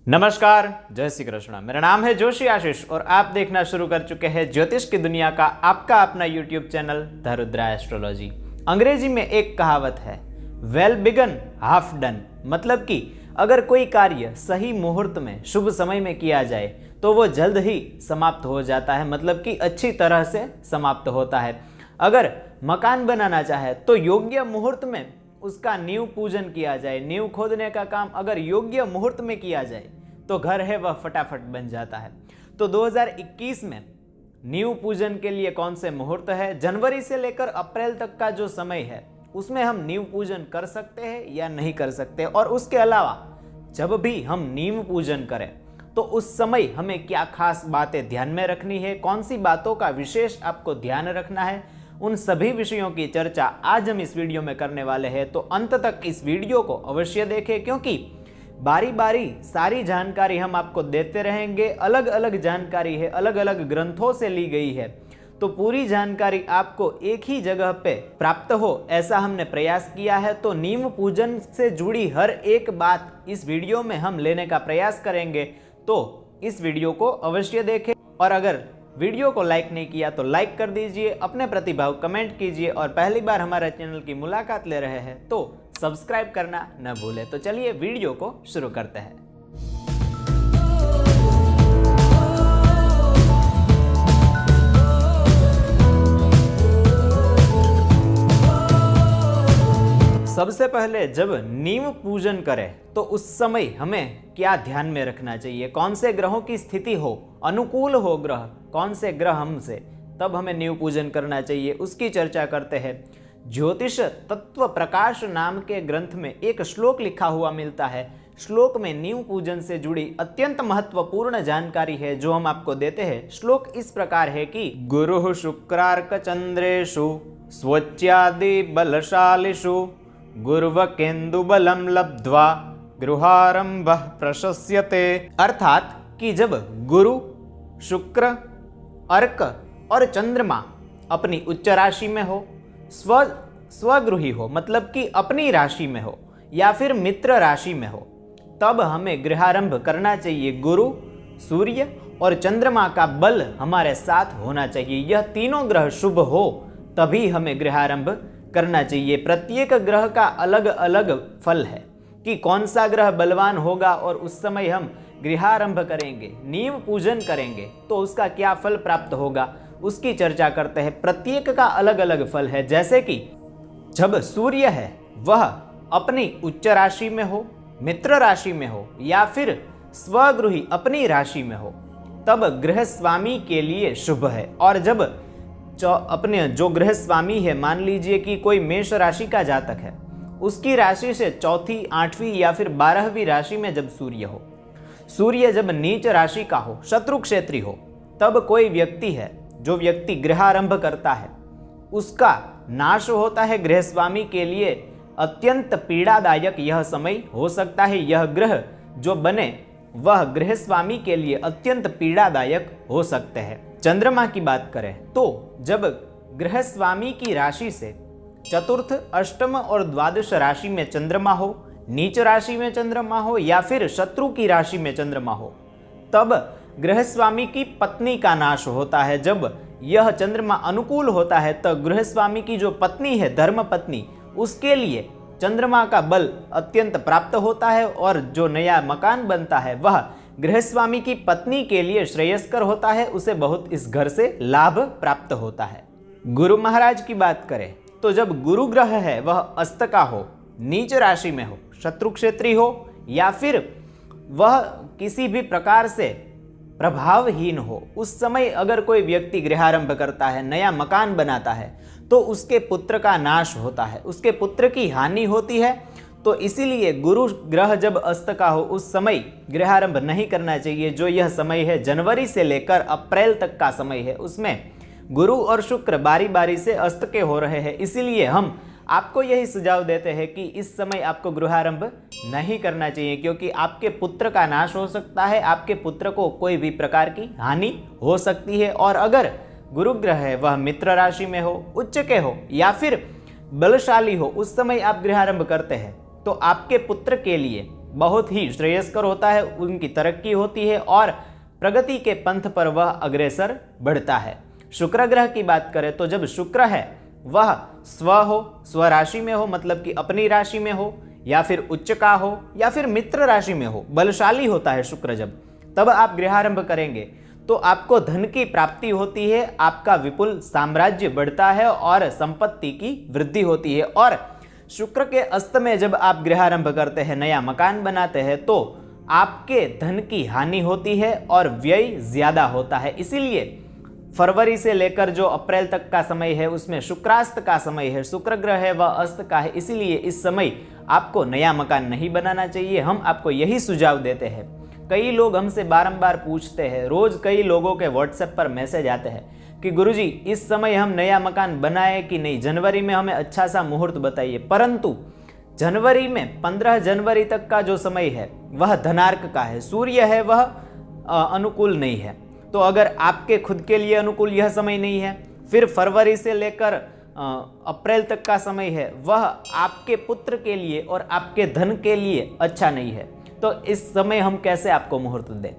नमस्कार, जय श्री कृष्ण। मेरा नाम है जोशी आशीष और आप देखना शुरू कर चुके हैं ज्योतिष की दुनिया का आपका अपना YouTube channel the Rudra astrology. अंग्रेजी में एक कहावत है, वेल बिगन हाफ डन। मतलब कि अगर कोई कार्य सही मुहूर्त में शुभ समय में किया जाए तो वो जल्द ही समाप्त हो जाता है, मतलब कि अच्छी तरह से समाप्त होता है। अगर मकान बनाना चाहे तो योग्य मुहूर्त में उसका नींव पूजन किया जाए। नींव खोदने का काम अगर योग्य मुहूर्त में किया जाए तो घर है वह फटाफट बन जाता है। तो 2021 में नींव पूजन के लिए कौन से मुहूर्त है? जनवरी से लेकर अप्रैल तक का जो समय है उसमें हम नींव पूजन कर सकते हैं या नहीं कर सकते, और उसके अलावा जब भी हम नींव पूजन करें तो उस समय हमें क्या खास बातें ध्यान में रखनी है, कौन सी बातों का विशेष आपको ध्यान रखना है, उन सभी विषयों की चर्चा आज हम इस वीडियो में करने वाले हैं। तो अंत तक इस वीडियो को अवश्य देखें, क्योंकि बारी बारी सारी जानकारी हम आपको देते रहेंगे। अलग अलग जानकारी है, अलग अलग ग्रंथों से ली गई है, तो पूरी जानकारी आपको एक ही जगह पे प्राप्त हो ऐसा हमने प्रयास किया है। तो नींव पूजन से जुड़ी हर एक बात इस वीडियो में हम लेने का प्रयास करेंगे, तो इस वीडियो को अवश्य देखें। और अगर वीडियो को लाइक नहीं किया तो लाइक कर दीजिए, अपने प्रतिभाव कमेंट कीजिए, और पहली बार हमारे चैनल की मुलाकात ले रहे हैं तो सब्सक्राइब करना न भूलें। तो चलिए वीडियो को शुरू करते हैं। सबसे पहले जब नींव पूजन करें तो उस समय हमें क्या ध्यान में रखना चाहिए, कौन से ग्रहों की स्थिति हो, अनुकूल हो ग्रह, कौन से ग्रह हमसे, तब हमें नींव पूजन करना चाहिए, उसकी चर्चा करते हैं। ज्योतिष तत्व प्रकाश नाम के ग्रंथ में एक श्लोक लिखा हुआ मिलता है। श्लोक में नींव पूजन से जुड़ी अत्यंत महत्वपूर्ण जानकारी है जो हम आपको देते हैं। श्लोक इस प्रकार है कि गुरु शुक्रार्क चंद्रेषु स्वच्यादि बलशालिषु गुर्व केंदु बलम लब्ध्वा गृहारंभ प्रशस्यते। अर्थात कि जब गुरु, शुक्र, अर्क और चंद्रमा अपनी उच्च राशि में हो, स्वगृही हो, मतलब कि अपनी राशि में हो, या फिर मित्र राशि में हो, तब हमें गृहारंभ करना चाहिए। गुरु, सूर्य और चंद्रमा का बल हमारे साथ होना चाहिए। यह तीनों ग्रह शुभ हो तभी हमें गृहारंभ करना चाहिए। प्रत्येक ग्रह का अलग अलग फल है कि कौन सा ग्रह बलवान होगा और उस समय हम गृहारंभ करेंगे, नींव पूजन करेंगे तो उसका क्या फल प्राप्त होगा, उसकी चर्चा करते हैं। प्रत्येक का अलग अलग फल है। जैसे कि जब सूर्य है वह अपनी उच्च राशि में हो, मित्र राशि में हो, या फिर स्वगृही अपनी राशि में हो, तब गृह स्वामी के लिए शुभ है। और जब अपने जो गृह स्वामी है, मान लीजिए कि कोई मेष राशि का जातक है, उसकी राशि से चौथी, आठवीं या फिर 12वीं राशि में जब सूर्य हो, सूर्य जब नीच राशि का हो, शत्रु क्षेत्री हो, तब कोई व्यक्ति है, जो व्यक्ति गृहारंभ करता है उसका नाश होता है। गृह स्वामी के लिए अत्यंत पीड़ादायक यह समय हो सकता है। यह ग्रह जो बने वह गृह स्वामी के लिए अत्यंत पीड़ादायक हो सकते हैं। चंद्रमा की बात करें तो जब गृह स्वामी की राशि से चतुर्थ, अष्टम और द्वादश राशि में चंद्रमा हो, नीच राशि में चंद्रमा हो, या फिर शत्रु की राशि में चंद्रमा हो, तब गृह स्वामी की पत्नी का नाश होता है। जब यह चंद्रमा अनुकूल होता है तो गृह स्वामी की जो पत्नी है, धर्म पत्नी, उसके लिए चंद्रमा का बल अत्यंत प्राप्त होता है, और जो नया मकान बनता है वह गृह स्वामी की पत्नी के लिए श्रेयस्कर होता है। उसे बहुत इस घर से लाभ प्राप्त होता है। गुरु महाराज की बात करें तो जब गुरु ग्रह है वह अस्त का हो, नीच राशि में हो, शत्रु क्षेत्री हो, या फिर वह किसी भी प्रकार से प्रभावहीन हो, उस समय अगर कोई व्यक्ति गृहारंभ करता है, नया मकान बनाता है, तो उसके पुत्र का नाश होता है, उसके पुत्र की हानि होती है। तो इसीलिए गुरु ग्रह जब अस्त का हो उस समय गृहारंभ नहीं करना चाहिए। जो यह समय है जनवरी से लेकर अप्रैल तक का समय है, उसमें गुरु और शुक्र बारी बारी से अस्त के हो रहे हैं। इसीलिए हम आपको यही सुझाव देते हैं कि इस समय आपको गृहारंभ नहीं करना चाहिए, क्योंकि आपके पुत्र का नाश हो सकता है, आपके पुत्र को कोई भी प्रकार की हानि हो सकती है। और अगर गुरु ग्रह है वह मित्र राशि में हो, उच्च के हो, या फिर बलशाली हो, उस समय आप गृहारंभ करते हैं तो आपके पुत्र के लिए बहुत ही श्रेयस्कर होता है, उनकी तरक्की होती है और प्रगति के पंथ पर वह अग्रसर बढ़ता है। शुक्र ग्रह की बात करें तो जब शुक्र है वह स्व राशि में हो, मतलब कि अपनी राशि में हो, या फिर उच्च का हो, या फिर मित्र राशि में हो, बलशाली होता है शुक्र जब, तब आप गृहारंभ करेंगे तो आपको धन की प्राप्ति होती है, आपका विपुल साम्राज्य बढ़ता है और संपत्ति की वृद्धि होती है। और शुक्र के अस्त में जब आप गृहारंभ करते हैं, नया मकान बनाते हैं, तो आपके धन की हानि होती है और व्यय ज्यादा होता है। इसीलिए फरवरी से लेकर जो अप्रैल तक का समय है उसमें शुक्रास्त का समय है, शुक्र ग्रह है वह अस्त का है, इसीलिए इस समय आपको नया मकान नहीं बनाना चाहिए। हम आपको यही सुझाव देते हैं। कई लोग हमसे बारंबार पूछते हैं, रोज कई लोगों के व्हाट्सएप पर मैसेज आते हैं कि गुरुजी इस समय हम नया मकान बनाए कि नहीं, जनवरी में हमें अच्छा सा मुहूर्त बताइए। परंतु जनवरी में 15 जनवरी तक का जो समय है वह धनार्क का है, सूर्य है वह अनुकूल नहीं है। तो अगर आपके खुद के लिए अनुकूल यह समय नहीं है, फिर फरवरी से लेकर अप्रैल तक का समय है वह आपके पुत्र के लिए और आपके धन के लिए अच्छा नहीं है, तो इस समय हम कैसे आपको मुहूर्त दें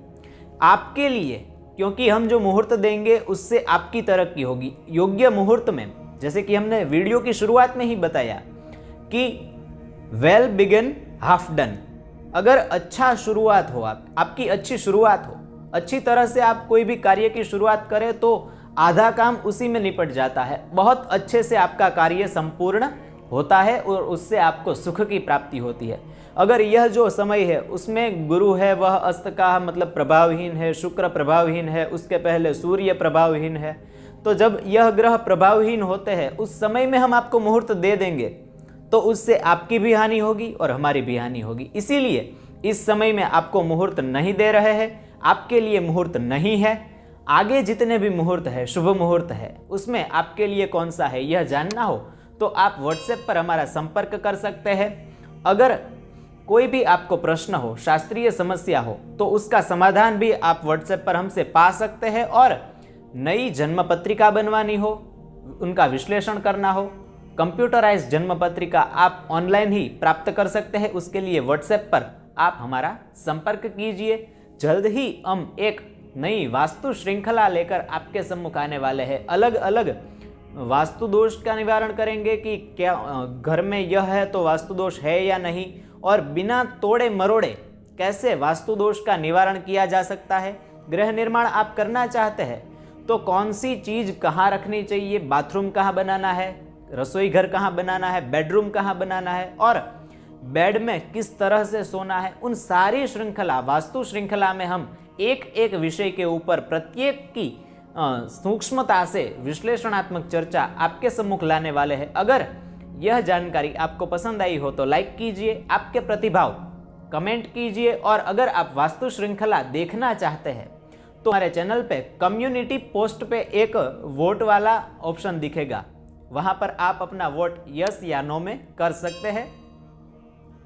आपके लिए, क्योंकि हम जो मुहूर्त देंगे उससे आपकी तरक्की होगी। योग्य मुहूर्त में, जैसे कि हमने वीडियो की शुरुआत में ही बताया कि वेल बिगिन हाफ डन, अगर अच्छा शुरुआत हो, आपकी अच्छी शुरुआत हो, अच्छी तरह से आप कोई भी कार्य की शुरुआत करें तो आधा काम उसी में निपट जाता है, बहुत अच्छे से आपका कार्य संपूर्ण होता है और उससे आपको सुख की प्राप्ति होती है। अगर यह जो समय है उसमें गुरु है वह अस्त का, मतलब प्रभावहीन है, शुक्र प्रभावहीन है, उसके पहले सूर्य प्रभावहीन है, तो जब यह ग्रह प्रभावहीन होते हैं उस समय में हम आपको मुहूर्त दे देंगे तो उससे आपकी भी हानि होगी और हमारी भी हानि होगी। इसीलिए इस समय में आपको मुहूर्त नहीं दे रहे हैं, आपके लिए मुहूर्त नहीं है। आगे जितने भी मुहूर्त है, शुभ मुहूर्त है, उसमें आपके लिए कौन सा है यह जानना हो तो आप व्हाट्सएप पर हमारा संपर्क कर सकते हैं। अगर कोई भी आपको प्रश्न हो, शास्त्रीय समस्या हो, तो उसका समाधान भी आप व्हाट्सएप पर हमसे पा सकते हैं। और नई जन्म पत्रिका बनवानी हो, उनका विश्लेषण करना हो, कंप्यूटराइज्ड जन्म पत्रिका आप ऑनलाइन ही प्राप्त कर सकते हैं। उसके लिए व्हाट्सएप पर आप हमारा संपर्क कीजिए। जल्द ही हम एक नई वास्तु श्रृंखला लेकर आपके सम्मुख आने वाले हैं। अलग अलग वास्तु दोष का निवारण करेंगे कि क्या घर में यह है तो वास्तु दोष है या नहीं, और बिना तोड़े मरोड़े कैसे वास्तु दोष का निवारण किया जा सकता है। गृह निर्माण आप करना चाहते हैं तो कौन सी चीज कहाँ रखनी चाहिए, बाथरूम कहाँ बनाना है, रसोई घर कहाँ बनाना है, बेडरूम कहाँ बनाना है, और बेड में किस तरह से सोना है, उन सारी श्रृंखला, वास्तु श्रृंखला में हम एक एक विषय के ऊपर प्रत्येक की सूक्ष्मता से विश्लेषणात्मक चर्चा आपके सम्मुख लाने वाले हैं। अगर यह जानकारी आपको पसंद आई हो तो लाइक कीजिए, आपके प्रतिभाव कमेंट कीजिए, और अगर आप वास्तु श्रृंखला देखना चाहते हैं तो हमारे चैनल पे कम्युनिटी पोस्ट पे एक वोट वाला ऑप्शन दिखेगा, वहां पर आप अपना वोट यस या नो में कर सकते हैं।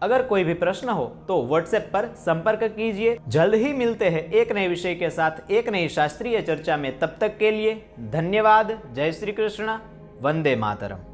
अगर कोई भी प्रश्न हो तो व्हाट्सएप पर संपर्क कीजिए। जल्द ही मिलते हैं एक नए विषय के साथ, एक नई शास्त्रीय चर्चा में। तब तक के लिए धन्यवाद। जय श्री कृष्ण, वंदे मातरम।